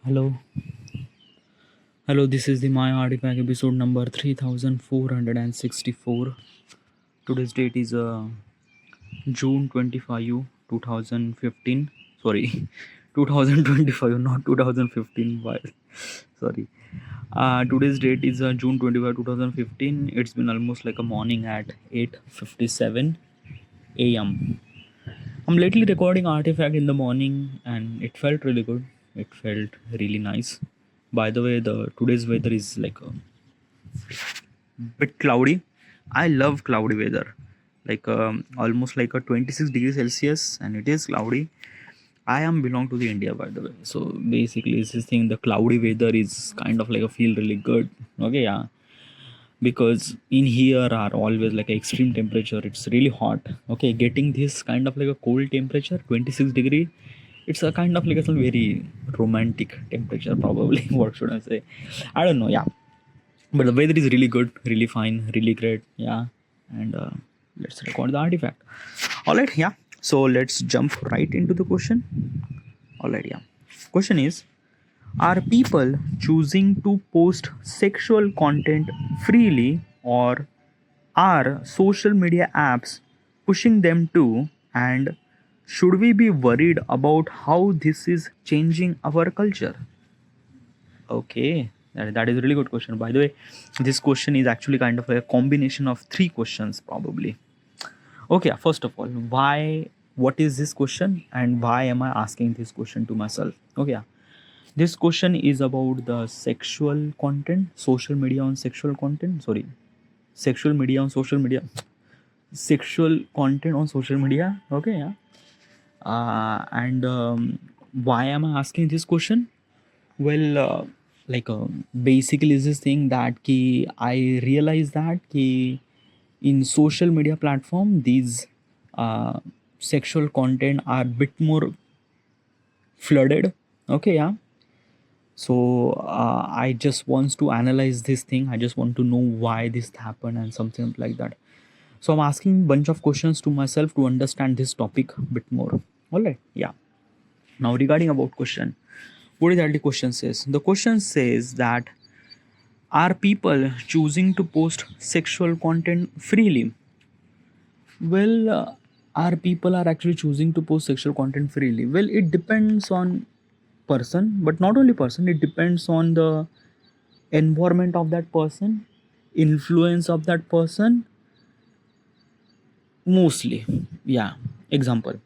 Hello, hello. This is the My Artifact episode number 3464. Today's date is June 25, 2015. Sorry, 2025, not 2015. Why? Sorry. Today's date is June 25, 2015. It's been almost like a morning at 8:57 a.m. I'm lately recording Artifact in the morning, and it felt really good. It felt really nice. By the way, the today's weather is like a bit cloudy. I love cloudy weather, like almost like a 26 degrees Celsius, and it is cloudy. I am belong to the India, by the way. So basically, it's this thing. The cloudy weather is kind of like a feel really good. Okay, yeah, because in here are always like a extreme temperature. It's really hot. Okay, getting this kind of like a cold temperature, 26-degree. It's a kind of like a some very romantic temperature, probably. What should I say? I don't know. Yeah, but the weather is really good, really fine, really great. Yeah, and let's record the artifact. All right, yeah. So let's jump right into the question. All right, yeah. Question is: are people choosing to post sexual content freely, or are social media apps pushing them to? And should we be worried about how this is changing our culture? Okay, that is a really good question. By the way, this question is actually kind of a combination of three questions, probably. Okay, first of all, why? What is this question, and why am I asking this question to myself? Okay, yeah. This question is about the sexual content, social media on sexual content. Sorry, sexual media on social media, sexual content on social media. Okay, yeah. And why am I asking this question? Well, like basically is this thing that ki I realize that ki in social media platform these uh, sexual content are bit more flooded. Okay, yeah. So I just wants to analyze this thing. I just want to know why this happened and something like that. So I'm asking bunch of questions to myself to understand this topic a bit more. All right, yeah. Now regarding about question, what is that the question says? The question says that are people choosing to post sexual content freely? Well, are people are actually choosing to post sexual content freely? Well, it depends on person, but not only person. It depends on the environment of that person, influence of that person, mostly. Yeah. Example.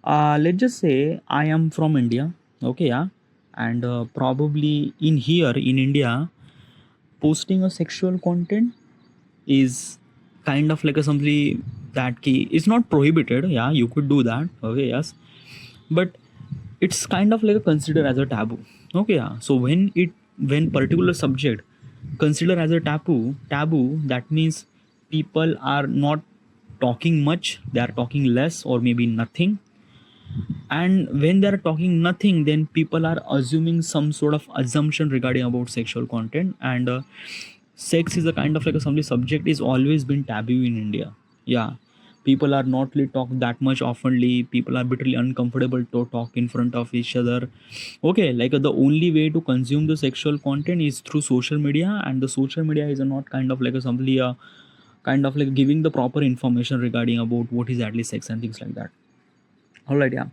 Let's just say I am from India. Okay, yeah, and probably in here in India, posting a sexual content is kind of like a something that key is not prohibited. Yeah, you could do that. Okay, yes, but it's kind of like a considered as a taboo. Okay, yeah. So when particular subject considered as a taboo, that means people are not talking much. They are talking less or maybe nothing. And when they are talking nothing, then people are assuming some sort of assumption regarding about sexual content. And sex is a kind of like a something subject is always been taboo in India. Yeah, people are not really talk that much oftenly. People are bitterly uncomfortable to talk in front of each other. Okay, like the only way to consume the sexual content is through social media, and the social media is a not kind of like a something kind of like giving the proper information regarding about what is at least sex and things like that. All right, yeah.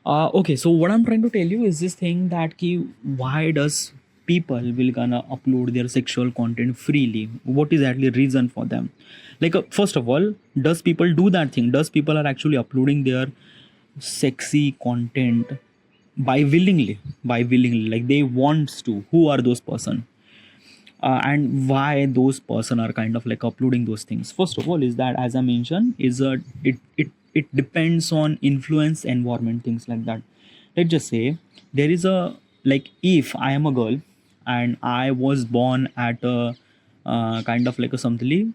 Okay, so what I'm trying to tell you is this thing that ki, why does people will gonna upload their sexual content freely? What is actually reason for them? Like first of all, does people do that thing? Does people are actually uploading their sexy content by willingly, like they wants to? Who are those person? And why those person are kind of like uploading those things? First of all is that, as I mentioned, is it depends on influence, environment, things like that. Let's just say there is a, like if I am a girl and I was born at a kind of like a something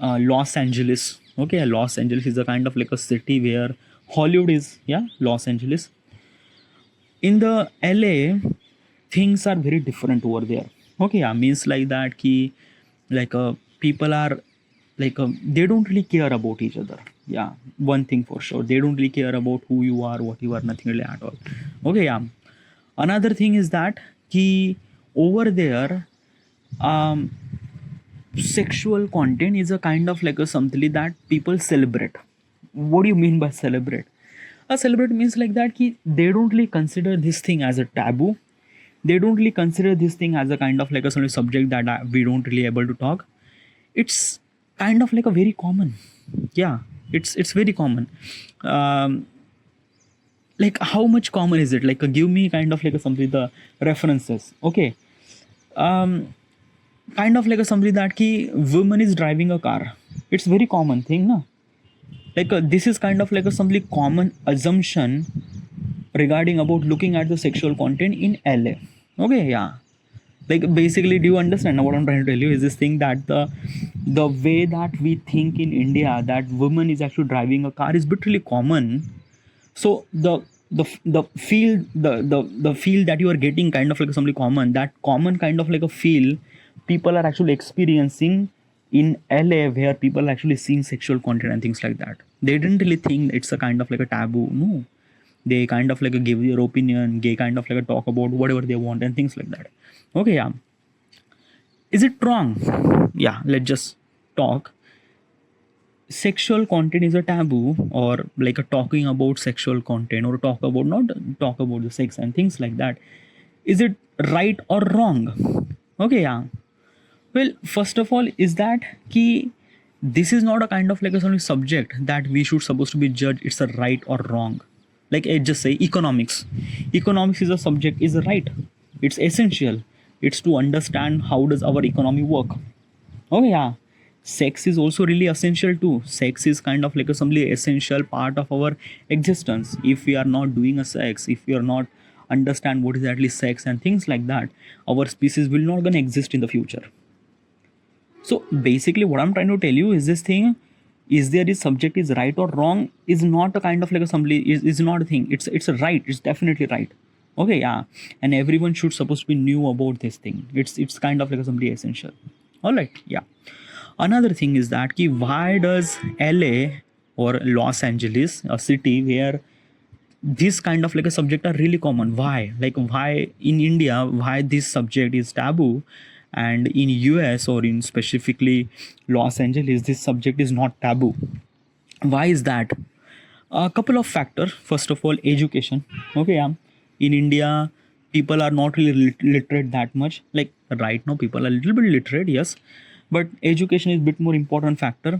Los Angeles. Okay, Los Angeles is a kind of like a city where Hollywood is. Yeah, Los Angeles. In the LA, things are very different over there. Okay, yeah, means like that ki, like people are like they don't really care about each other. Yeah, one thing for sure, they don't really care about who you are, what you are, nothing really at all. Okay, yeah. Another thing is that ki over there, um, sexual content is a kind of like a something that people celebrate. What do you mean by celebrate? A celebrate means like that ki they don't really consider this thing as a taboo. They don't really consider this thing as a kind of like a sort of subject that we don't really able to talk. It's kind of like a very common. Yeah, it's very common. Um, like how much common is it? Like give me kind of like a something the references. Okay. Um, kind of like a something that ki woman is driving a car. It's very common thing, na? Like this is kind of like a something common assumption regarding about looking at the sexual content in LA. Okay, yeah. Like basically, do you understand what I'm trying to tell you? Is this thing that the way that we think in India that woman is actually driving a car is literally common. So the feel the feel that you are getting kind of like something common, that common kind of like a feel people are actually experiencing in LA, where people are actually seeing sexual content and things like that. They didn't really think it's a kind of like a taboo. No, they kind of like a give their opinion, they kind of like a talk about whatever they want and things like that. Okay, yeah. Is it wrong? Yeah, let's just talk. Sexual content is a taboo, or like a talking about sexual content, or talk about not talk about the sex and things like that. Is it right or wrong? Okay, yeah. Well, first of all, is that key? This is not a kind of like a sort of subject that we should supposed to be judged. It's a right or wrong. Like I just say economics. Economics is a subject is a right. It's essential. It's to understand how does our economy work. Oh yeah. Sex is also really essential too. Sex is kind of like a some essential part of our existence. If we are not doing a sex, if we are not understand what is actually sex and things like that, our species will not gonna exist in the future. So basically, what I'm trying to tell you is this thing: is there is subject is right or wrong is not a kind of like a somebody is not a thing. It's a right. It's definitely right. Okay, yeah, and everyone should supposed to be new about this thing. It's kind of like a somebody essential. All right, yeah. Another thing is that ki why does LA or Los Angeles, a city where this kind of like a subject are really common, why, like why in India why this subject is taboo, and in US or in specifically Los Angeles this subject is not taboo? Why is that? A couple of factors. First of all, education. Okay, yeah. In India people are not really literate that much. Like right now people are a little bit literate, yes, but education is a bit more important factor.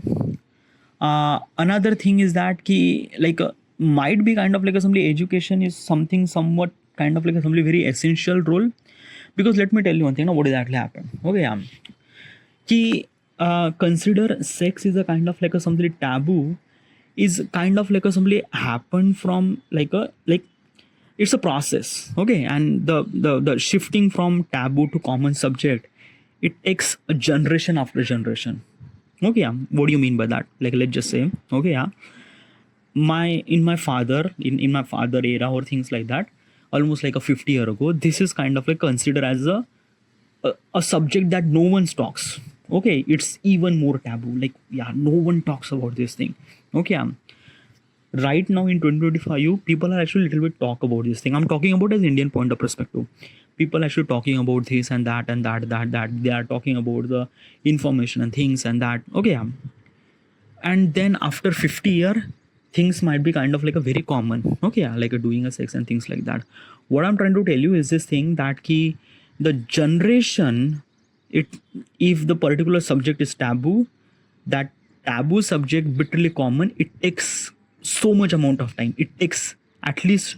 Another thing is that ki like might be kind of like a somebody education is something somewhat kind of like a somebody very essential role, because let me tell you one thing, now what exactly happened. Okay, ki consider sex is a kind of like a something taboo is kind of like a somebody happened from like a like it's a process. Okay, and the shifting from taboo to common subject, it takes a generation after generation. Okay, yeah. What do you mean by that? Like let's just say, okay, yeah, in my father era or things like that, almost like a 50 year ago, this is kind of like considered as a subject that no one talks. Okay, it's even more taboo. Like yeah, no one talks about this thing. Okay, right now in 2025 people are actually a little bit talk about this thing. I'm talking about as Indian point of perspective. People actually talking about this and that and that they are talking about the information and things and that. Okay, and then after 50 year things might be kind of like a very common. Okay, like a doing a sex and things like that. What I'm trying to tell you is this thing that key the generation, it if the particular subject is taboo, that taboo subject literally common, it takes so much amount of time. It takes at least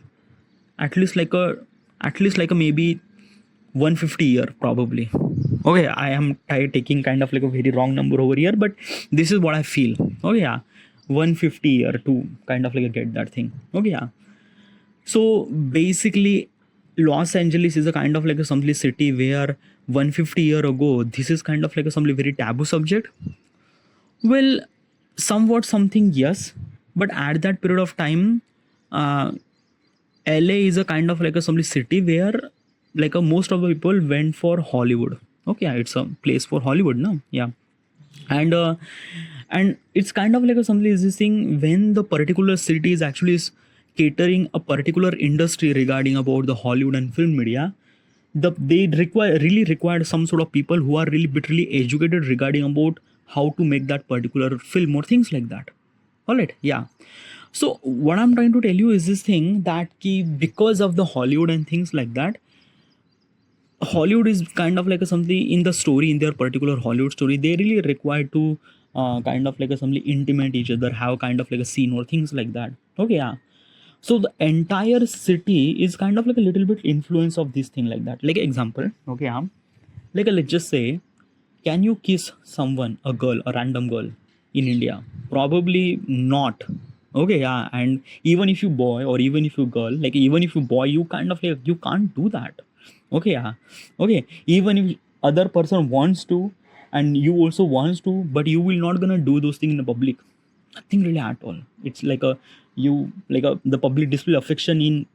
at least like a at least like a maybe 150 year probably. Okay, I am taking kind of like a very wrong number over here, but this is what I feel. Oh yeah, 150 year to kind of like get that thing. Okay, yeah. So basically, Los Angeles is a kind of like a some city where 150 year ago this is kind of like a some very taboo subject. Well, somewhat something, yes, but at that period of time, uh, LA is a kind of like a some city where like a most of the people went for Hollywood. Okay, yeah, it's a place for Hollywood now. Yeah, and it's kind of like a something is this thing when the particular city is actually catering a particular industry regarding about the Hollywood and film media, they required some sort of people who are really literally educated regarding about how to make that particular film or things like that. All right, yeah. So what I'm trying to tell you is this thing that because of the Hollywood and things like that, Hollywood is kind of like a something in the story, in their particular Hollywood story, they really require to kind of like a something intimate each other, have kind of like a scene or things like that. Okay, yeah. So the entire city is kind of like a little bit influence of this thing like that. Like example, okay, yeah. Like let's just say, can you kiss someone, a girl, a random girl in India? Probably not. Okay, yeah. And even if you boy or even if you girl, like even if you boy, you kind of like you can't do that. Okay, yeah. Okay. Even if other person wants to and you also wants to, but you will not gonna do those things in the public. Nothing really at all. It's like a you like a the public display affection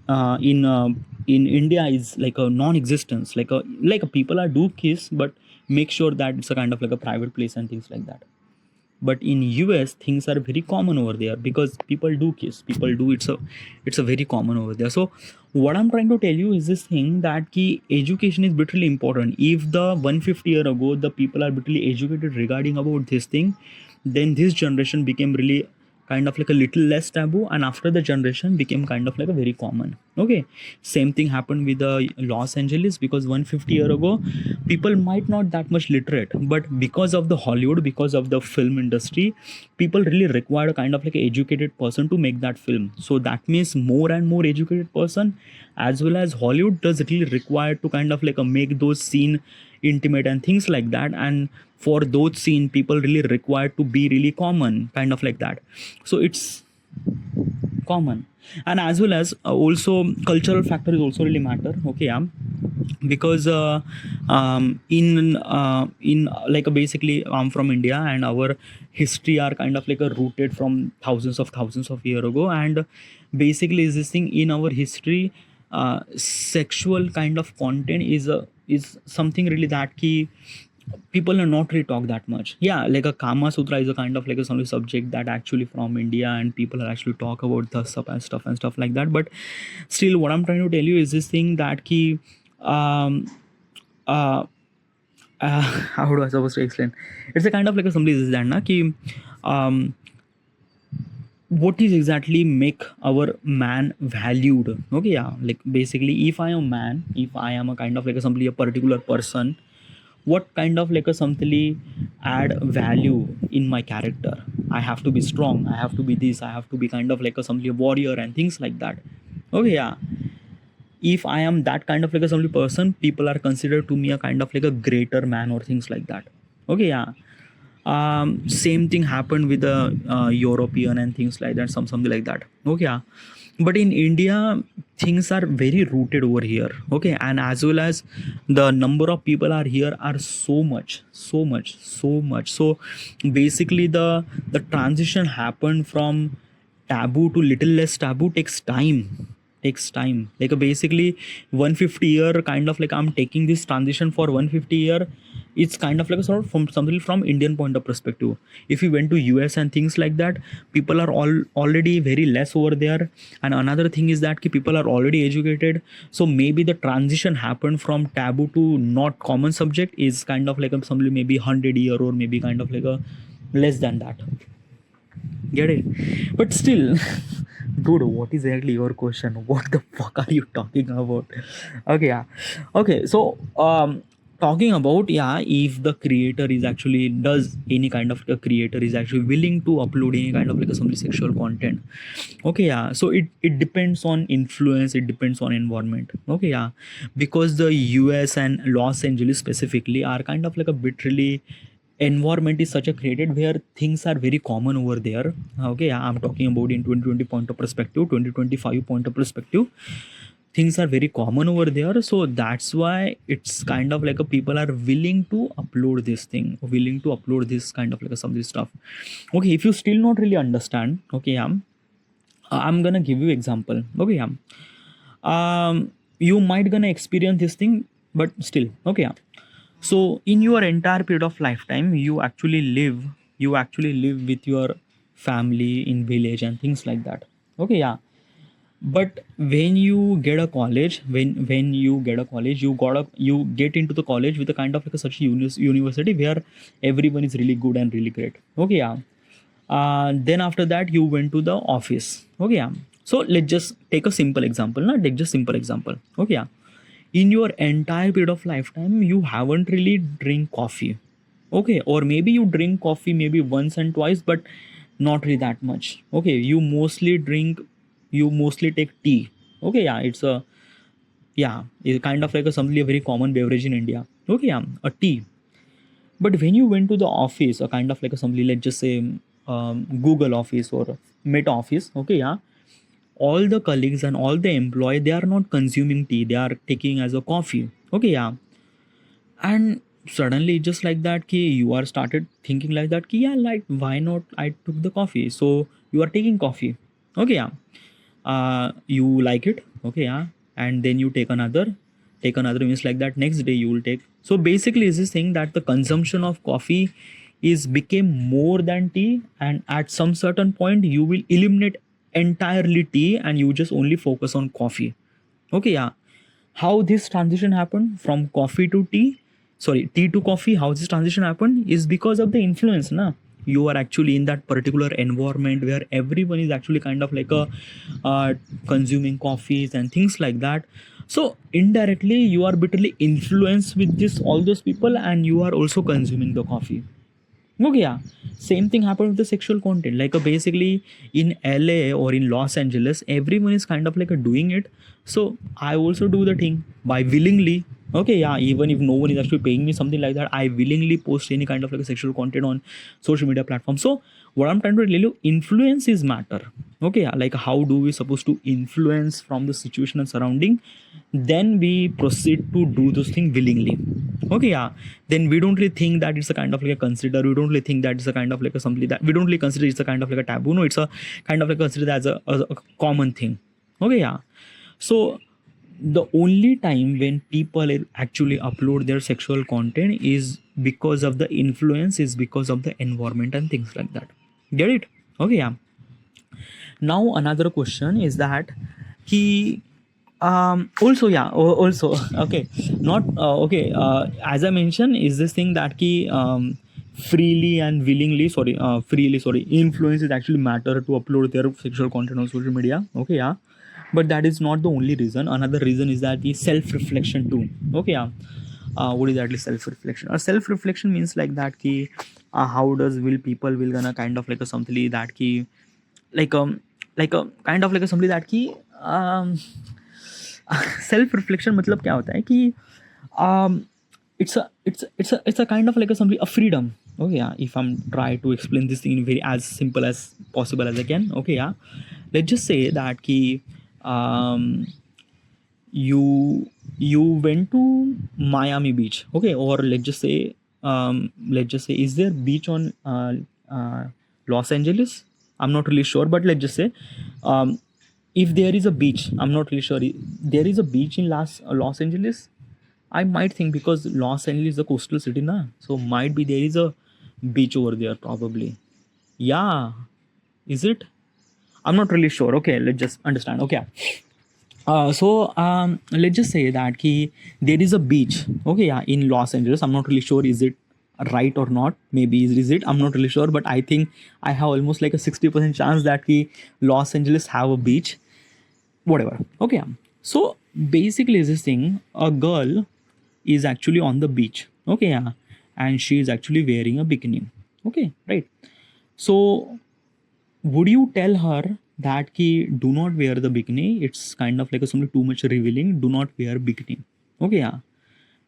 uh, in uh, in India is like a non-existence. Like a people are do kiss, but make sure that it's a kind of like a private place and things like that. But in US things are very common over there because people do kiss, people do it's a very common over there. So what I'm trying to tell you is this thing that key education is literally important. If the 150 year ago the people are literally educated regarding about this thing, then this generation became really kind of like a little less taboo, and after the generation became kind of like a very common. Okay, same thing happened with the Los Angeles, because 150 year ago people might not that much literate, but because of the Hollywood, because of the film industry, people really required a kind of like an educated person to make that film. So that means more and more educated person, as well as Hollywood does really require to kind of like make those scene intimate and things like that. And for those scene people really required to be really common, kind of like that. So it's common. And as well as also cultural factor is also really matter. Okay, yeah. Because in like basically I'm from India, and our history are kind of like a rooted from thousands of year ago. And basically is this thing in our history, sexual kind of content is something really that key people are not really talk that much. Yeah, like a Kama Sutra is a kind of like a some subject that actually from India, and people are actually talk about the stuff like that. But still, what I'm trying to tell you is this thing that key um uh, how do I supposed to explain? It's a kind of like a somebody is that na ki um what is exactly make our man valued. Okay, yeah. Like basically if I am a man, if I am a kind of like a somebody, a particular person, what kind of like a something add value in my character. I have to be strong, I have to be this, I have to be kind of like a something warrior and things like that. Okay, yeah. If I am that kind of like a somebody person, people are considered to me a kind of like a greater man or things like that. Okay, yeah. Same thing happened with the European and things like that, something like that. Okay, yeah. But in India things are very rooted over here. Okay, and as well as the number of people are here are so much. So basically the transition happened from taboo to little less taboo takes time. Like basically 150 year kind of like I'm taking this transition for 150 year. It's kind of like a sort of from something from Indian point of perspective. If you went to US and things like that, people are all already very less over there. And another thing is that people are already educated, so maybe the transition happened from taboo to not common subject is kind of like a something maybe 100 year or maybe kind of like a less than that. Get it? But still, dude, what is exactly your question? What the fuck are you talking about? Okay, yeah. Okay, so talking about, yeah, if the creator is actually does any kind of a creator is actually willing to upload any kind of like a some sexual content. Okay, yeah. So it depends on influence, it depends on environment. Okay, yeah. Because the US and Los Angeles specifically are kind of like a bit really environment is such a created where things are very common over there. Okay, yeah, I'm talking about in 2020 point of perspective, 2025 point of perspective, things are very common over there. So that's why it's kind of like a people are willing to upload this thing, willing to upload this kind of like a some of this stuff. Okay, if you still not really understand, okay, yeah, I'm gonna give you example. Okay, yeah. You might gonna experience this thing, but still, okay, yeah. So in your entire period of lifetime, you actually live with your family in village and things like that. Okay, yeah. But when you get a college, when you get a college, you get into the college with a kind of like a such university where everyone is really good and really great. Okay, yeah. Then after that you went to the office. Okay, yeah. So let's just take a simple example. Not take just simple example. Okay, yeah. In your entire period of lifetime, you haven't really drink coffee. Okay, or maybe you drink coffee maybe once and twice, but not really that much. Okay, you mostly take tea. Okay, yeah, it's kind of like a very common beverage in India. Okay, yeah, a tea. But when you went to the office, a kind of like a somebody, let's just say Google office or Meta office. Okay, yeah, all the colleagues and all the employee, they are not consuming tea, they are taking as a coffee. Okay, yeah. And suddenly just like that ki you are started thinking like that ki yeah, like why not I took the coffee. So you are taking coffee. Okay, yeah. You like it. Okay, yeah. And then you take another means like that next day you will take. So basically is this thing that the consumption of coffee is became more than tea, and at some certain point you will eliminate entirely tea and you just only focus on coffee. Okay, yeah. How this transition happened from coffee to tea, sorry, tea to coffee, how this transition happened is because of the influence, na. You are actually in that particular environment where everyone is actually kind of like a consuming coffees and things like that. So indirectly you are bitterly influenced with this all those people and you are also consuming the coffee. Okay, yeah. Same thing happened with the sexual content. Like basically in LA or in Los Angeles, everyone is kind of like doing it. So I also do the thing by willingly. Okay, yeah. Even if no one is actually paying me something like that, I willingly post any kind of like a sexual content on social media platform. So what I'm trying to tell you, influence is matter. Okay, yeah. Like how do we supposed to influence from the situation and surrounding? Then we proceed to do those things willingly. Okay, yeah. Then we don't really think that it's a kind of like a consider. We don't really think that it's a kind of like a something that we don't really consider it's a kind of like a taboo. No, it's a kind of like considered as a common thing. Okay, yeah. So the only time when people actually upload their sexual content is because of the influence, is because of the environment and things like that. Get it? Okay, yeah. Now another question is that he also, yeah, also okay, not okay, as I mentioned is this thing that he freely and willingly, sorry, influence is actually matter to upload their sexual content on social media. Okay, yeah. But that is not the only reason. Another reason is that the self reflection too. Okay, yeah. What is actually self reflection? Self reflection means like that ki how does will people will gonna kind of like a something that ki like like a kind of like a something that ki self reflection मतलब क्या होता है कि it's a kind of like a freedom. Okay, yeah. If I'm try to explain this thing in very as simple as possible as I can. Okay, yeah. Let's just say that ki um, you went to Miami Beach. Okay, or let's just say is there beach on Los Angeles? I'm not really sure, but let's just say um, if there is a beach, I'm not really sure. There is a beach in Los Angeles. I might think because Los Angeles is a coastal city, na. So might be there is a beach over there probably. Yeah, is it? I'm not really sure. Okay, let's just understand. Okay. So let's just say that there is a beach. Okay, yeah, in Los Angeles. I'm not really sure is it right or not. Maybe is it? I'm not really sure, but I think I have almost like a 60% chance that Los Angeles have a beach. Whatever. Okay. So basically, is this thing a girl is actually on the beach. Okay, yeah, and she is actually wearing a bikini. Okay, right. So would you tell her that ki do not wear the bikini, it's kind of like a something too much revealing, do not wear bikini? Okay, yeah.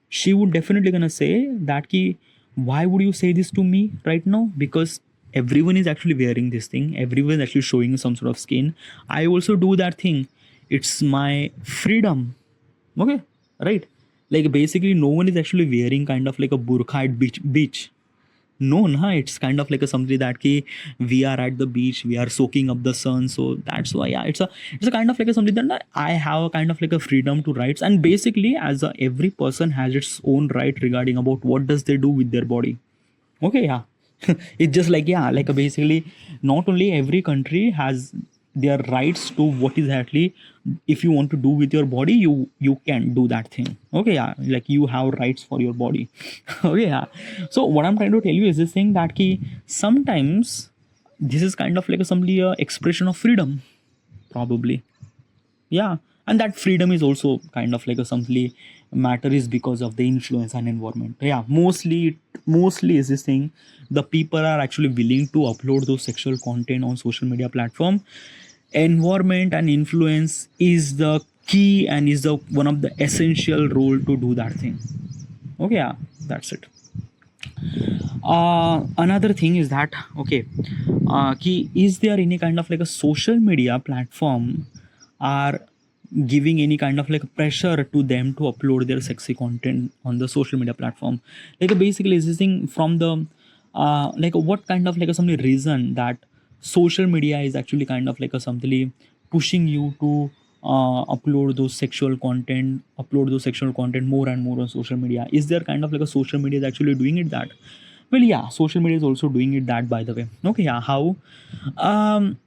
She would definitely gonna say that ki why would you say this to me right now, because everyone is actually wearing this thing, everyone is actually showing some sort of skin, I also do that thing, it's my freedom. Okay, right. Like basically no one is actually wearing kind of like a burqa at beach. No, nah, it's kind of like a something that we are at the beach, we are soaking up the sun. So that's why, yeah, it's a kind of like a something that I have a kind of like a freedom to rights. And basically, every person has its own right regarding about what does they do with their body. Okay, yeah. It's just like, yeah, like basically, not only every country has their rights to what is actually, if you want to do with your body, you can do that thing. Okay, yeah, like you have rights for your body. Okay, yeah. So what I'm trying to tell you is this thing that key sometimes this is kind of like a simply a expression of freedom, probably. Yeah, and that freedom is also kind of like a simply matter is because of the influence and environment. Yeah, mostly is this thing, the people are actually willing to upload those sexual content on social media platform. Environment and influence is the key and is the one of the essential role to do that thing. Okay, yeah, that's it. Another thing is that, okay, is there any kind of like a social media platform are giving any kind of like pressure to them to upload their sexy content on the social media platform? Like basically is this thing from the like what kind of like some reason that social media is actually kind of like a something pushing you to upload those sexual content more and more on social media? Is there kind of like a social media is actually doing it that? Well, yeah, social media is also doing it that, by the way. Okay, yeah, how? Um,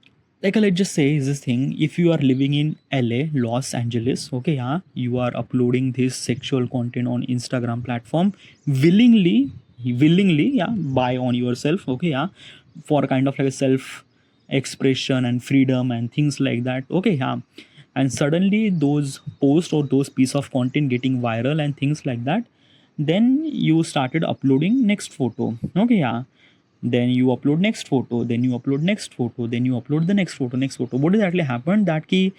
like let's just say is this thing. If you are living in LA, Los Angeles, okay, yeah, you are uploading this sexual content on Instagram platform willingly, yeah, buy on yourself, okay, yeah, for kind of like a self expression and freedom and things like that. Okay, yeah. And suddenly those posts or those piece of content getting viral and things like that, then you started uploading next photo. Okay, yeah. Then you upload next photo, then you upload next photo, then you upload the next photo. What exactly happened that key,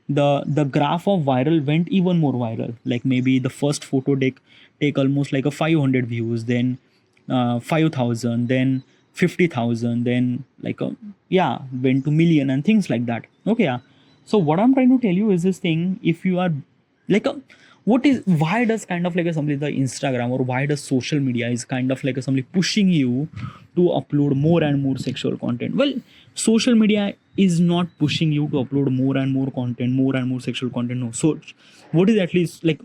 the graph of viral went even more viral. Like maybe the first photo take almost like a 500 views, then 5,000, then 50,000, then like a, yeah, went to million and things like that. Okay, yeah. So what I'm trying to tell you is this thing: if you are like a, what is, why does kind of like a somebody the Instagram, or why does social media is kind of like a somebody pushing you to upload more and more sexual content? Well, social media is not pushing you to upload more and more content, more and more sexual content. No. So what is at least like,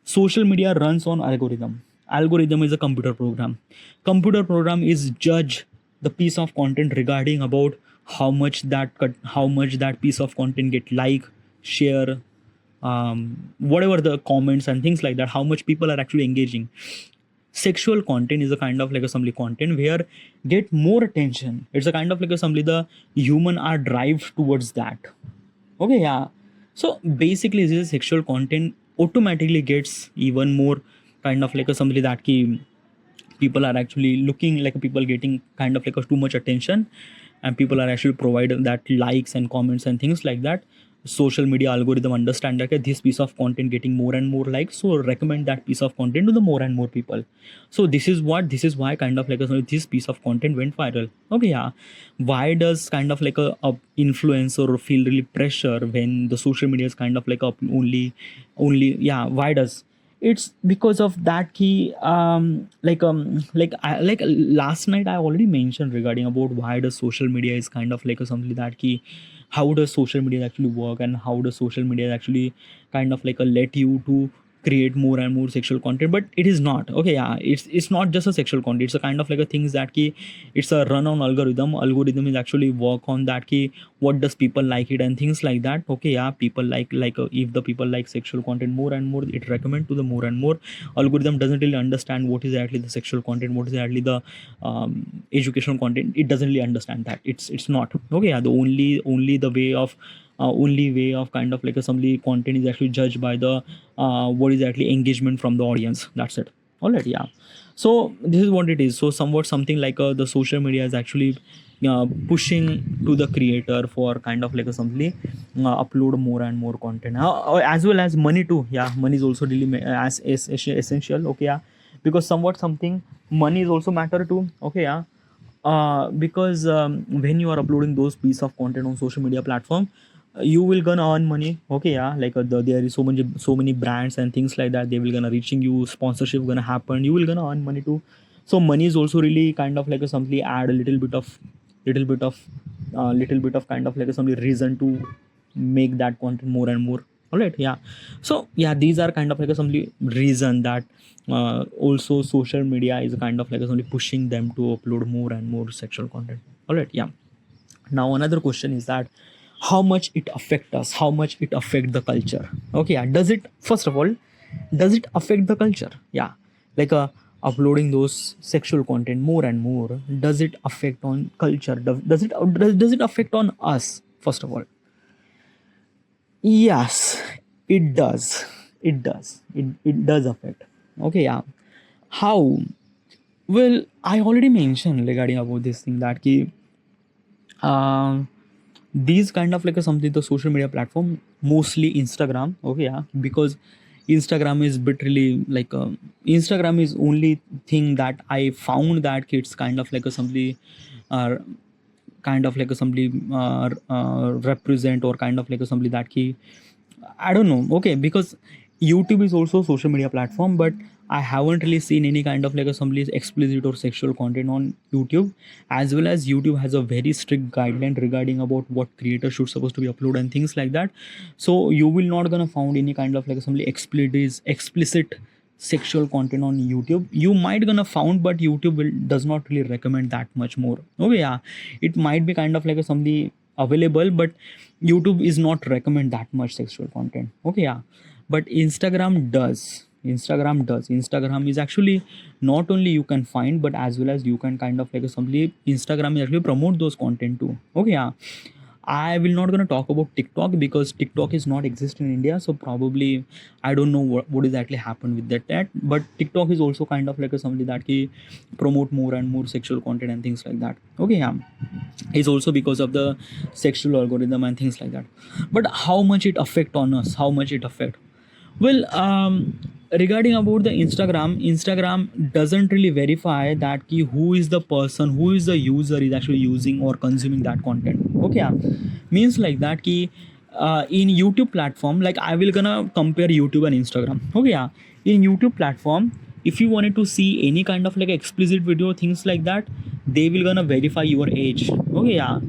social media runs on algorithm is a computer program. Computer program is judge the piece of content regarding about how much that piece of content get like, share, whatever the comments and things like that, how much people are actually engaging. Sexual content is a kind of like a assembly content where get more attention. It's a kind of like a assembly the human are drive towards that. Okay, yeah. So basically this sexual content automatically gets even more kind of like a somebody that key, people are actually looking like people getting kind of like a too much attention, and people are actually providing that likes and comments and things like that. Social media algorithm understand that, okay, this piece of content getting more and more likes, so recommend that piece of content to the more and more people. So this is why kind of like this piece of content went viral. Okay, yeah. Why does kind of like a influencer feel really pressure when the social media is kind of like up only, yeah, why does? It's because of that key, like last night I already mentioned regarding about why the social media is kind of like a something that key, how does social media actually work, and how does social media actually kind of like a let you to create more and more sexual content. But it is not, okay, yeah, it's not just a sexual content. It's a kind of like a things that key, it's a run on algorithm is actually work on that key, what does people like it and things like that. Okay, yeah, people if the people like sexual content more and more, it recommend to the more and more. Algorithm doesn't really understand what is actually the sexual content, what is actually the educational content. It doesn't really understand that. It's not, okay, yeah. The only way of kind of like a somebody content is actually judged by the what is actually engagement from the audience. That's it. All right, yeah. So this is what it is. So somewhat something like the social media is actually pushing to the creator for kind of like a something upload more and more content, as well as money too. Yeah, money is also really as essential. Okay, yeah, because somewhat something money is also matter too. Okay, yeah. Because when you are uploading those piece of content on social media platform, you will gonna earn money. Okay, yeah, like there is so many brands and things like that, they will gonna reaching you, sponsorship gonna happen, you will gonna earn money too. So money is also really kind of like a something add a little bit of kind of like a some reason to make that content more and more. All right, yeah. So yeah, these are kind of like a some reason that also social media is kind of like a, something pushing them to upload more and more sexual content. All right, yeah. Now another question is that, how much it affect us, how much it affect the culture. Okay, yeah. Does it, first of all, does it affect the culture? Yeah, like uploading those sexual content more and more, does it affect on culture? Does it affect on us? First of all, yes, it does. It does affect. Okay, yeah. How? Well, I already mentioned regarding about this thing that ki, um, these kind of like a something, the social media platform, mostly Instagram. Okay, yeah, because Instagram is literally like Instagram is only thing that I found that it's kind of like a something, uh, kind of like a something represent, or kind of like a something that key, I don't know. Okay, because YouTube is also a social media platform, but I haven't really seen any kind of like a some explicit or sexual content on YouTube. As well as YouTube has a very strict guideline regarding about what creators should supposed to be upload and things like that. So you will not gonna found any kind of like some explicit sexual content on YouTube. You might gonna found, but YouTube does not really recommend that much more. Okay, yeah, it might be kind of like a something available, but YouTube is not recommend that much sexual content. Okay, yeah, but Instagram does. Instagram is actually not only you can find, but as well as you can kind of like a simply Instagram is actually promote those content too. Okay, yeah. I will not gonna talk about TikTok because TikTok is not exist in India, so probably I don't know what exactly happened with that. But TikTok is also kind of like a somebody that can promote more and more sexual content and things like that. Okay, yeah, is also because of the sexual algorithm and things like that. But how much it affect on us, how much it affect, well, regarding about the Instagram doesn't really verify that ki who is the person, who is the user is actually using or consuming that content. Okay, yeah. Means like that ki in YouTube platform, like I will gonna compare YouTube and Instagram. Okay, yeah. In YouTube platform, if you wanted to see any kind of like explicit video, things like that, they will gonna verify your age. Okay, yeah.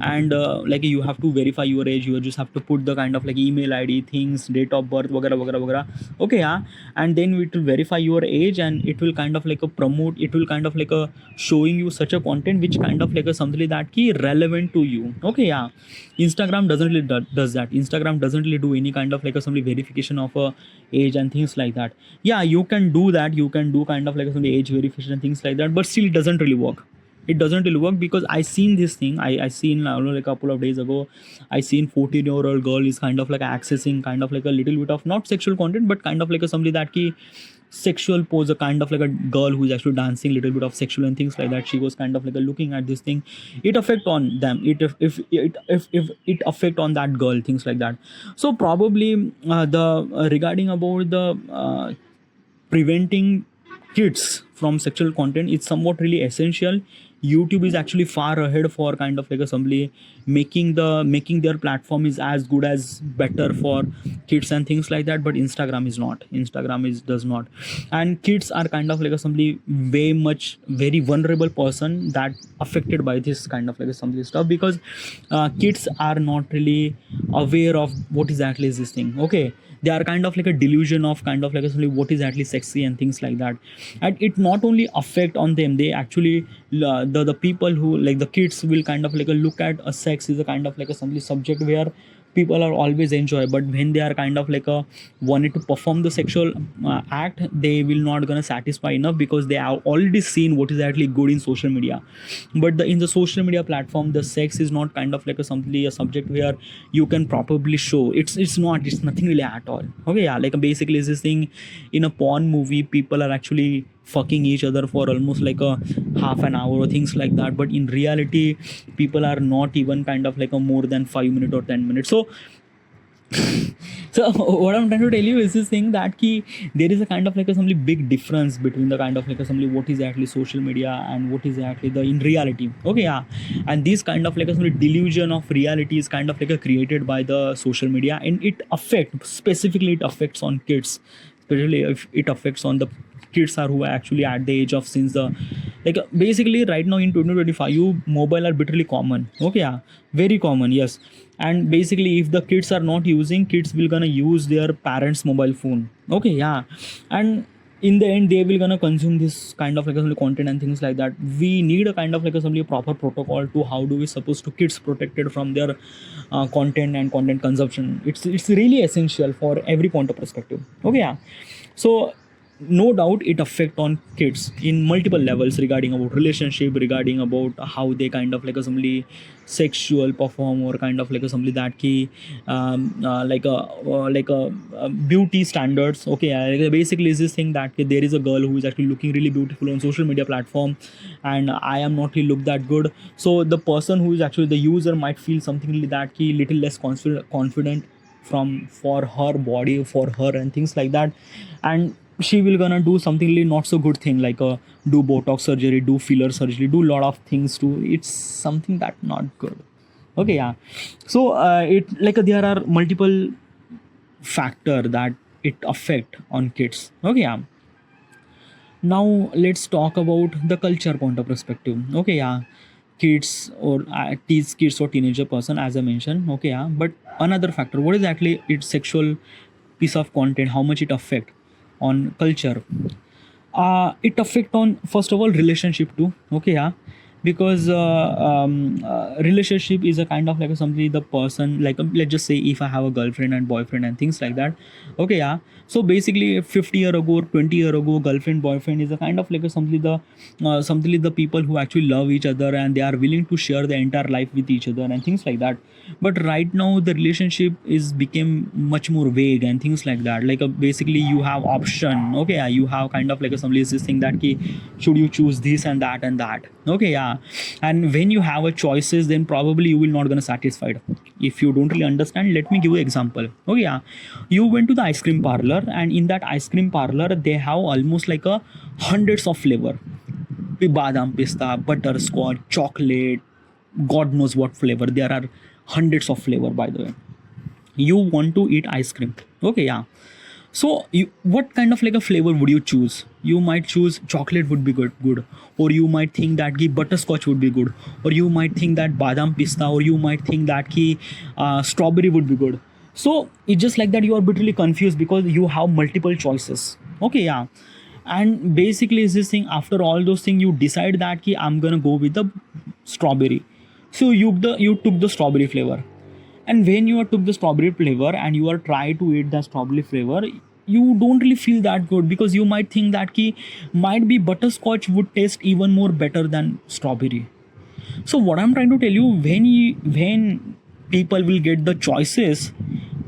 And like you have to verify your age, you just have to put the kind of like email ID things, date of birth, wagera wagera wagera. Okay, yeah. And then it will verify your age, and it will kind of like a promote, it will kind of like a showing you such a content which kind of like a something that key relevant to you. Okay, yeah. Instagram doesn't really does that. Instagram doesn't really do any kind of like a some verification of a age and things like that. Yeah, you can do that, you can do kind of like some age verification and things like that, but still it doesn't really work. It doesn't really work because I seen this thing. I seen like a couple of days ago, I seen 14-year-old girl is kind of like accessing kind of like a little bit of not sexual content, but kind of like a somebody that key sexual pose, a kind of like a girl who is actually dancing little bit of sexual and things like that. She was kind of like a looking at this thing. It affect on them, it if it affect on that girl, things like that. So probably the regarding about the preventing kids from sexual content is somewhat really essential. YouTube is actually far ahead for kind of like assembly, making their platform is as good as better for kids and things like that. But Instagram is not. Instagram is does not. And kids are kind of like assembly very vulnerable person that affected by this kind of like assembly stuff, because kids are not really aware of what exactly is this thing. Okay, they are kind of like a delusion of kind of like what is actually sexy and things like that. And it not only affect on them, they actually the people who like the kids will kind of like a look at a sex is a kind of like a some subject where people are always enjoy, but when they are kind of like a wanted to perform the sexual act, they will not gonna satisfy enough because they have already seen what is actually good in social media. But in the social media platform, the sex is not kind of like a subject where you can probably show. It's nothing really at all. Okay, yeah, like basically it's this thing. In a porn movie, people are actually fucking each other for almost like a half an hour or things like that, but in reality people are not even kind of like a more than 5 minutes or 10 minutes. So what I'm trying to tell you is this thing that key there is a kind of like a some big difference between the kind of like a some what is actually social media and what is actually the in reality. Okay, yeah. And this kind of like a some delusion of reality is kind of like a created by the social media, and it affects on kids, especially if it affects on the kids are who are actually at the age of since the like basically right now in 2025 you mobile are bitterly common. Okay, yeah, very common, yes. And basically if the kids will gonna use their parents mobile phone. Okay, yeah. And in the end they will gonna consume this kind of like assembly content and things like that. We need a kind of like assembly proper protocol to how do we supposed to kids protected from their content and content consumption. It's really essential for every point of perspective. Okay, yeah. So no doubt it affect on kids in multiple levels regarding about relationship, regarding about how they kind of like assembly sexual perform, or kind of like assembly that key like a beauty standards. Okay, basically is this thing that there is a girl who is actually looking really beautiful on social media platform, and I am not really look that good. So the person who is actually the user might feel something really that key little less confident from for her body, for her and things like that. And she will gonna do something really not so good thing, like do botox surgery, do filler surgery, do lot of things too. It's something that not good. Okay, yeah. So it like there are multiple factor that it affect on kids. Okay, yeah. Now let's talk about the culture point of perspective. Okay, yeah. Kids or tease kids or teenager person, as I mentioned. Okay, yeah. But another factor, what is actually its sexual piece of content, how much it affect on culture. It affect on first of all relationship too. Okay, yeah. Because relationship is a kind of like a something the person like let's just say if I have a girlfriend and boyfriend and things like that. Okay, yeah. So basically 50 year ago, 20 year ago, girlfriend boyfriend is a kind of like a something like the people who actually love each other and they are willing to share the entire life with each other and things like that. But right now the relationship is became much more vague and things like that. Like basically you have option. Okay, yeah, you have kind of like a somebody is this thing that ki, should you choose this and that and that. Okay, yeah. And when you have a choices, then probably you will not gonna satisfied. If you don't really understand, let me give you example. Okay, yeah. You went to the ice cream parlor, and in that ice cream parlor they have almost like a hundreds of flavor, badam pista, butterscotch, chocolate, god knows what flavor. There are hundreds of flavor, by the way. You want to eat ice cream. Okay, yeah. So you, what kind of like a flavor would you choose? You might choose chocolate would be good, or you might think that ki butterscotch would be good, or you might think that badam pista, or you might think that ki strawberry would be good. So it's just like that you are bitterly confused because you have multiple choices. Okay, yeah. And basically is this thing, after all those things you decide that ki I'm gonna go with the strawberry. So you took the strawberry flavor, and when you took the strawberry flavor and you are try to eat the strawberry flavor, you don't really feel that good because you might think that ki might be butterscotch would taste even more better than strawberry. So what I'm trying to tell you, when people will get the choices,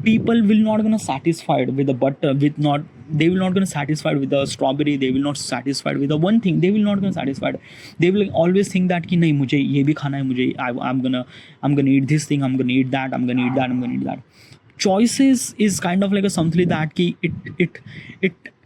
people will not gonna satisfied with the butter with not, they will not gonna satisfied with the strawberry, they will not satisfied with the one thing, they will not gonna satisfied. They will always think that ki nahi mujhe ye bhi khana hai, mujhe I'm gonna eat this thing, I'm gonna eat that, I'm gonna eat that, I'm gonna eat that. Choices is kind of like a something that ki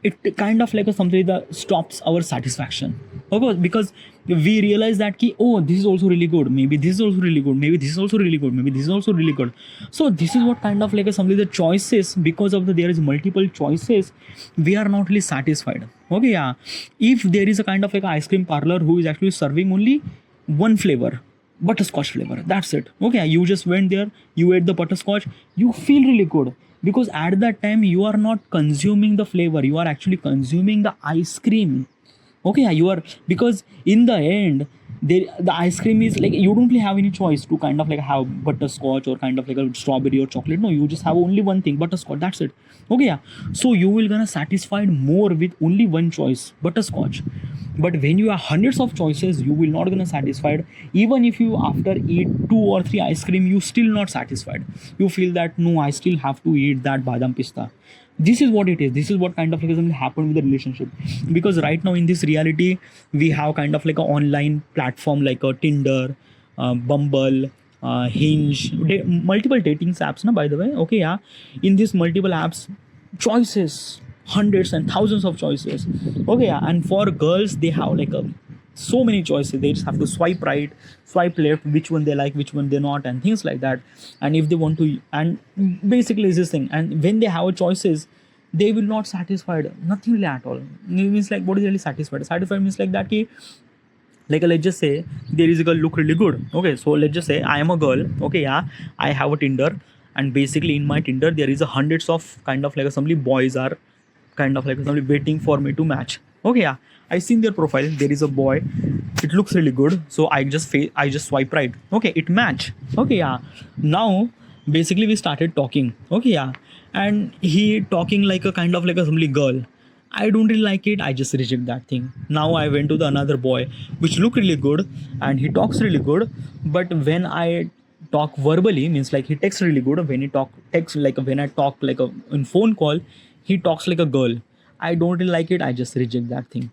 it kind of like a something that stops our satisfaction. Okay, because we realize that ki, oh, this is also really good, maybe this is also really good, maybe this is also really good, maybe this is also really good. So this is what kind of like a something the choices, because of the there is multiple choices, we are not really satisfied. Okay, yeah. If there is a kind of like ice cream parlor who is actually serving only one flavor, butterscotch flavor, that's it. Okay, you just went there, you ate the butterscotch, you feel really good because at that time you are not consuming the flavor, you are actually consuming the ice cream. Okay, yeah, you are, because in the end the ice cream is like you don't really have any choice to kind of like have butterscotch or kind of like a strawberry or chocolate. No, you just have only one thing, butterscotch, that's it. Okay, yeah. So you will gonna satisfied more with only one choice, butterscotch. But when you have hundreds of choices, you will not gonna satisfied. Even if you after eat 2 or 3 ice cream, you still not satisfied. You feel that no, I still have to eat that badam pista. This is what it is. This is what kind of like something happened with the relationship. Because right now in this reality, we have kind of like an online platform like a Tinder, Bumble, Hinge, multiple dating apps. No, by the way, okay, yeah. In these multiple apps, choices, hundreds and thousands of choices. Okay, yeah. And for girls, they have like so many choices. They just have to swipe right, swipe left, which one they like, which one they're not, and things like that. And if they want to, and basically is this thing. And when they have choices, they will not satisfied, nothing really at all. It means like what is really satisfied? Satisfied means like that ki, like let's just say there is a girl look really good. Okay, so let's just say I am a girl. Okay, yeah, I have a Tinder, and basically in my Tinder there is a hundreds of kind of like assembly boys are kind of like somebody waiting for me to match. Okay, yeah, I seen their profile. There is a boy. It looks really good. So I just swipe right. Okay, it match. Okay, yeah. Now basically we started talking. Okay, yeah, and he talking like a kind of like a somebody girl. I don't really like it. I just reject that thing. Now I went to the another boy, which look really good, and he talks really good. But when I talk verbally, means like he texts really good. When he talk text like when I talk like a in phone call, he talks like a girl. I don't really like it. I just reject that thing.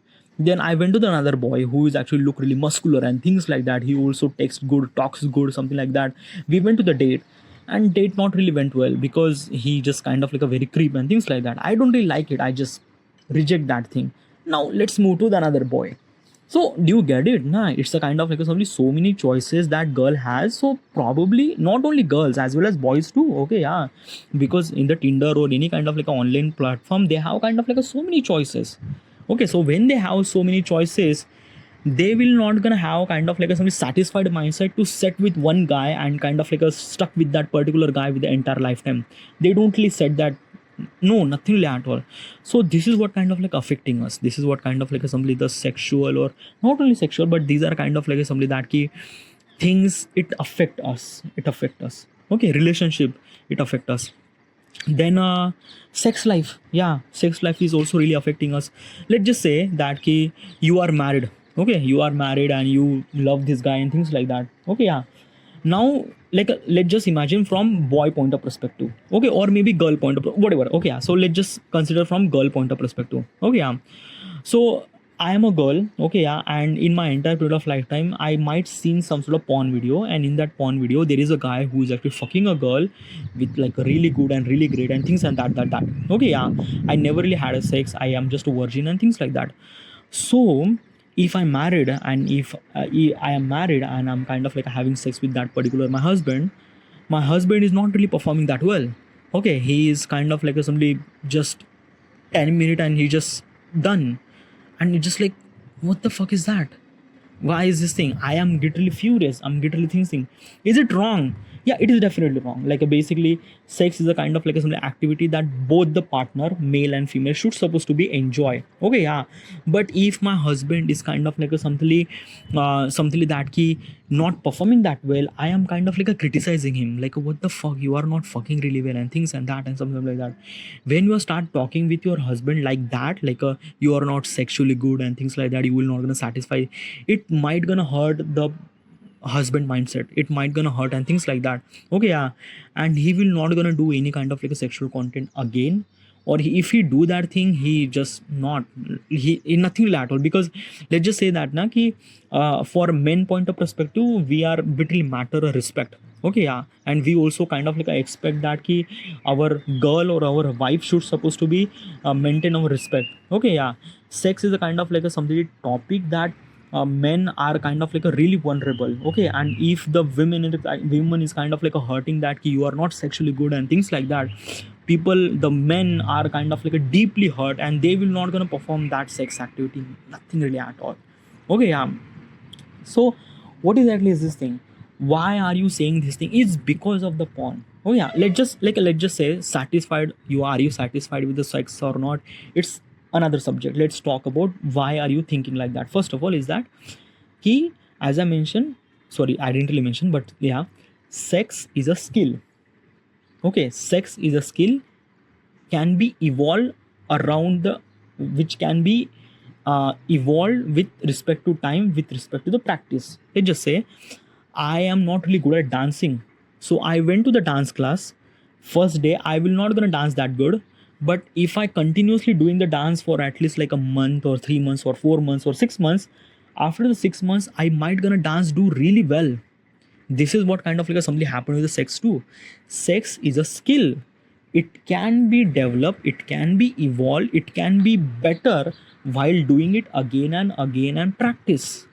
Then I went to the another boy who is actually look really muscular and things like that. He also texts good, talks good, something like that. We went to the date, and date not really went well because he just kind of like a very creep and things like that. I don't really like it. I just reject that thing. Now let's move to the another boy. So do you get it? Nah, it's a kind of like only so many choices that girl has. So probably not only girls as well as boys too. Okay, yeah, because in the Tinder or any kind of like a online platform, they have kind of like a so many choices. Okay, so when they have so many choices, they will not gonna have kind of like a some satisfied mindset to set with one guy and kind of like a stuck with that particular guy with the entire lifetime. They don't really set that. No, nothing really at all. So this is what kind of like affecting us. This is what kind of like assembly the sexual or not only sexual, but these are kind of like assembly that key things it affect us. It affect us. Okay, relationship it affect us. Then sex life. Yeah, sex life is also really affecting us. Let's just say that ki you are married. Okay, you are married and you love this guy and things like that. Okay, yeah. Now like let's just imagine from boy point of perspective. Okay, or maybe girl point of whatever. Okay, yeah. So let's just consider from girl point of perspective. Okay, yeah. So I am a girl, okay, yeah, and in my entire period of lifetime, I might seen some sort of porn video, and in that porn video, there is a guy who is actually fucking a girl with like a really good and really great and things and that. Okay, yeah, I never really had a sex. I am just a virgin and things like that. So if I'm married and if I am married and I'm kind of like having sex with that particular my husband is not really performing that well. Okay, he is kind of like a somebody just 10 minutes and he just done, and it's just like what the fuck is that? Why is this thing? I am literally furious. I'm literally thinking, is it wrong? Yeah, it is definitely wrong. Like basically, sex is a kind of like a some activity that both the partner, male and female, should supposed to be enjoy. Okay, yeah. But if my husband is kind of like a something that he not performing that well, I am kind of like a criticizing him. Like what the fuck? You are not fucking really well and things and that and something like that. When you start talking with your husband like that, like you are not sexually good and things like that, you will not gonna satisfy. It might gonna hurt the husband mindset. It might gonna hurt and things like that. Okay, yeah, and he will not gonna do any kind of like a sexual content again, or if he do that thing, he just not he nothing will at all. Because let's just say that na ki for men point of perspective, we are between matter of respect. Okay, yeah, and we also kind of like expect that ki our girl or our wife should supposed to be maintain our respect. Okay, yeah, sex is a kind of like a something topic that men are kind of like a really vulnerable. Okay, and if the women is kind of like a hurting that ki you are not sexually good and things like that, the men are kind of like a deeply hurt and they will not gonna perform that sex activity, nothing really at all. Okay, yeah. So what exactly is this thing? Why are you saying this thing? It's because of the porn. Oh yeah, let's just say satisfied. You satisfied with the sex or not? It's another subject. Let's talk about why are you thinking like that. First of all, is that he, as I mentioned, sorry, I didn't really mention, but yeah, sex is a skill. Okay, sex is a skill, can be evolved around the which can be evolved with respect to time, with respect to the practice. Let's just say I am not really good at dancing, so I went to the dance class. First day I will not gonna dance that good, but if I continuously doing the dance for at least like a month or 3 months or 4 months or 6 months, after the 6 months I might gonna dance do really well. This is what kind of like something happened with the sex too. Sex is a skill. It can be developed, it can be evolved, it can be better while doing it again and again and practice.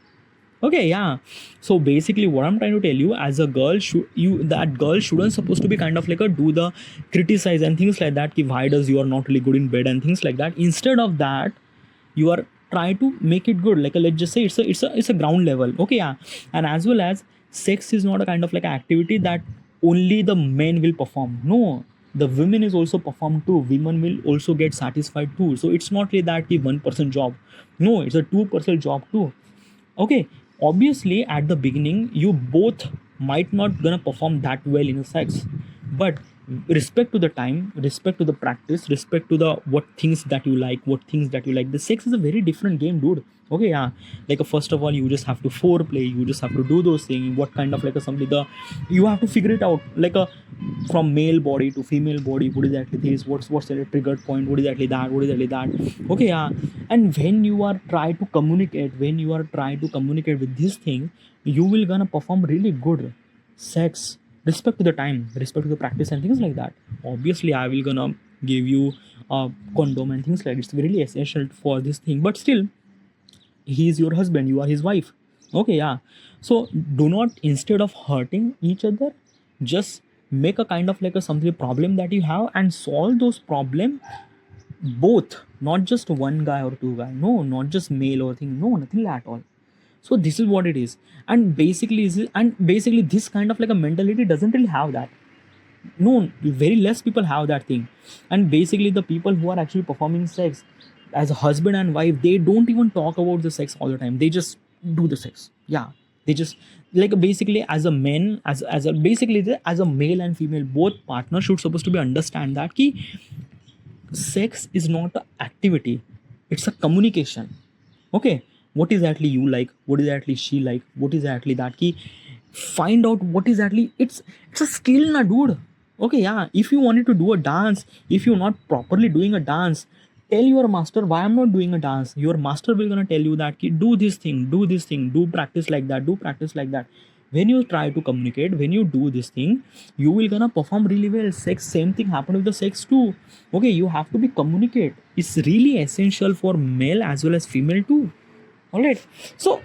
Okay, yeah. So basically what I'm trying to tell you, as a girl, that girl shouldn't supposed to be kind of like a do the criticize and things like that, ki why does you are not really good in bed and things like that. Instead of that, you are trying to make it good. Like let's just say it's a ground level. Okay, yeah. And as well as sex is not a kind of like activity that only the men will perform. No, the women is also perform too, women will also get satisfied too. So it's not really that the one person job, no, it's a two-person job too. Okay, obviously at the beginning you both might not gonna perform that well in a sex, but respect to the time, respect to the practice, respect to the what things that you like, what things that you like, the sex is a very different game, dude. Okay, yeah, like first of all you just have to foreplay, you just have to do those things, what kind of like a somebody the, you have to figure it out, like a from male body to female body, what is actually this, what's the triggered point, what is actually that, what is actually that. Okay, yeah, and when you are try to communicate, when you are try to communicate with this thing, you will gonna perform really good sex. Respect to the time, respect to the practice and things like that. Obviously I will gonna give you a condom and things like that. It's really essential for this thing, but still he is your husband, you are his wife. Okay, yeah, so do not, instead of hurting each other, just make a kind of like a something problem that you have and solve those problem, both, not just one guy or two guy, no, not just male or thing, no, nothing at all. So this is what it is. And basically this kind of like a mentality doesn't really have that, no, very less people have that thing. And basically the people who are actually performing sex as a husband and wife, they don't even talk about the sex all the time, they just do the sex, yeah, they just, like basically as a man, as a basically as a male and female, both partners should supposed to be understand that ki sex is not an activity, it's a communication. Okay, what is actually you like, what is actually she like, what is actually that key, find out what is actually, it's a skill na, dude. Okay, yeah, if you wanted to do a dance, if you're not properly doing a dance, tell your master why I'm not doing a dance. Your master will gonna tell you that ki, do this thing, do this thing, do practice like that, do practice like that. When you try to communicate, when you do this thing, you will gonna perform really well. Sex, same thing happen with the sex too. Okay, you have to be communicate, it's really essential for male as well as female too. All right, so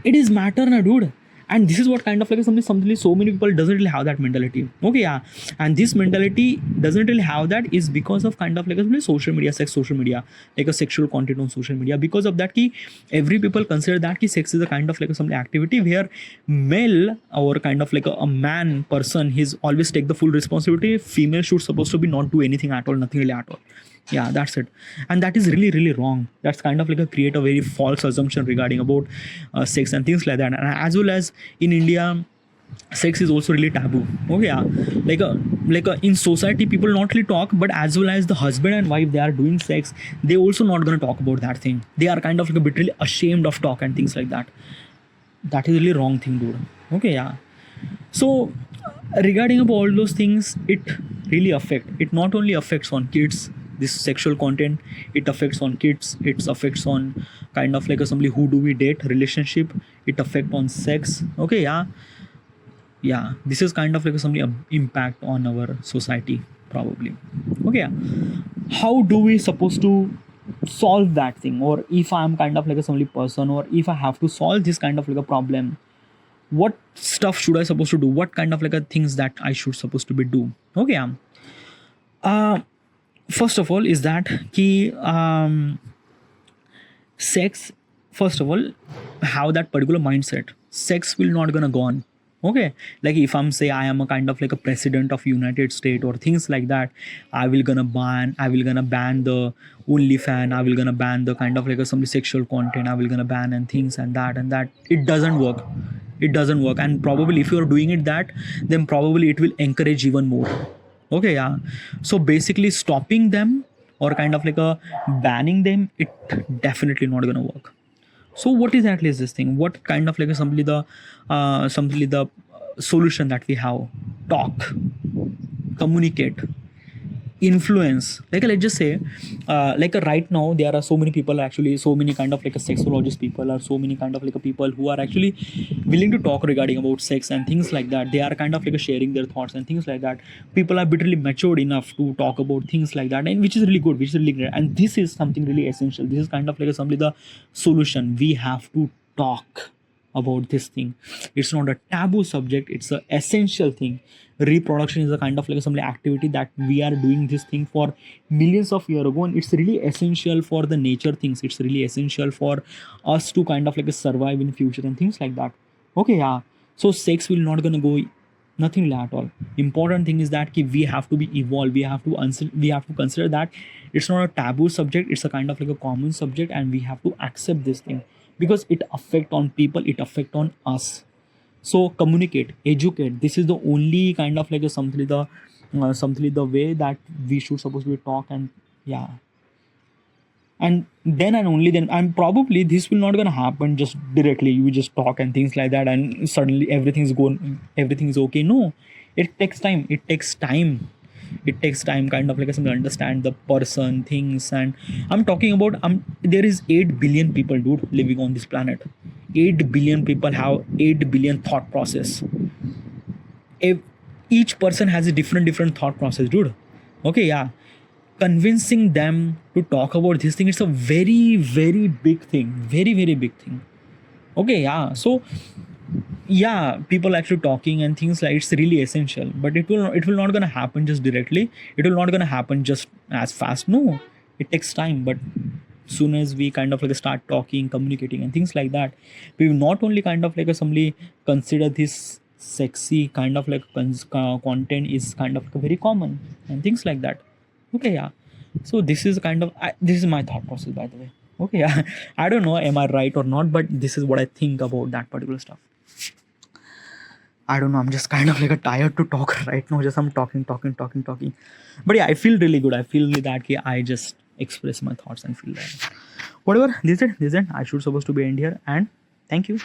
it is matter na, dude. And this is what kind of like something so many people doesn't really have that mentality. Okay, yeah, and this mentality doesn't really have that is because of kind of like a social media, sex, social media, like a sexual content on social media. Because of that ki every people consider that ki sex is a kind of like some activity where male or kind of like a man person, he's always take the full responsibility, female should supposed to be not do anything at all, nothing really at all. Yeah, that's it. And that is really really wrong. That's kind of like a create a very false assumption regarding about sex and things like that. And as well as in India, sex is also really taboo. Okay, yeah, like in society people not really talk, but as well as the husband and wife, they are doing sex, they also not gonna talk about that thing, they are kind of like a bit really ashamed of talk and things like that. That is really wrong thing, dude. Okay, yeah, so regarding about all those things, it really affect, it not only affects on kids, this sexual content, it affects on kids, it affects on kind of like a somebody who do we date relationship, it affect on sex. Okay, yeah, yeah, this is kind of like a somebody impact on our society probably. Okay, yeah. How do we supposed to solve that thing, or if I'm kind of like a somebody person, or if I have to solve this kind of like a problem, what stuff should I supposed to do, what kind of like a things that I should supposed to be do. Okay, uh first of all is that ki sex, first of all, have that particular mindset, sex will not gonna go on. Okay, like if I'm say I am a kind of like a president of United States or things like that, I will gonna ban the OnlyFans, I will gonna ban the kind of like a some sexual content, I will gonna ban and things and that it doesn't work, it doesn't work. And probably if you're doing it that, then probably it will encourage even more. Okay, yeah, so basically stopping them or kind of like a banning them, it definitely not gonna work. So what is at least this thing, what kind of like a simply the solution that we have, talk, communicate, influence. Like let's just say right now there are so many people, actually so many kind of like a sexologist people, or so many kind of like a people who are actually willing to talk regarding about sex and things like that. They are kind of like a sharing their thoughts and things like that. People are literally matured enough to talk about things like that, and which is really good, which is really great. And this is something really essential, this is kind of like simply the solution. We have to talk about this thing. It's not a taboo subject, it's an essential thing. Reproduction is a kind of like some activity that we are doing this thing for millions of years ago, and it's really essential for the nature things, it's really essential for us to kind of like survive in future and things like that. Okay, yeah, so sex will not gonna go Nothing really at all. Important thing is that we have to be evolved. We have to consider that it's not a taboo subject. It's a kind of like a common subject, and we have to accept this thing because it affect on people. It affect on us. So communicate, educate. This is the only kind of like a something the way that we should supposed to talk. And yeah, and then and only then, and probably this will not gonna happen just directly. You just talk and things like that and suddenly everything is okay. No, it takes time. It takes time, kind of like to understand the person, things. And I'm talking about, there is 8 billion people, dude, living on this planet. 8 billion people have 8 billion thought process. If each person has a different thought process, dude. Okay, yeah, convincing them to talk about this thing, it's a very big thing, very big thing. Okay, yeah. So yeah, people actually talking and things like, it's really essential, but it will not gonna happen just directly. It will not gonna happen just as fast. No, it takes time. But soon as we kind of like start talking, communicating and things like that, we will not only kind of like assembly consider this sexy kind of like content is kind of like very common and things like that. Okay, yeah. So this is kind of this is my thought process, by the way. Okay, yeah. I don't know am I right or not, but this is what I think about that particular stuff. I don't know. I'm just kind of like a tired to talk right now. Just I'm talking. But yeah, I feel really good. I feel that I just express my thoughts and feel that whatever. This is it. I should supposed to be end here. And thank you.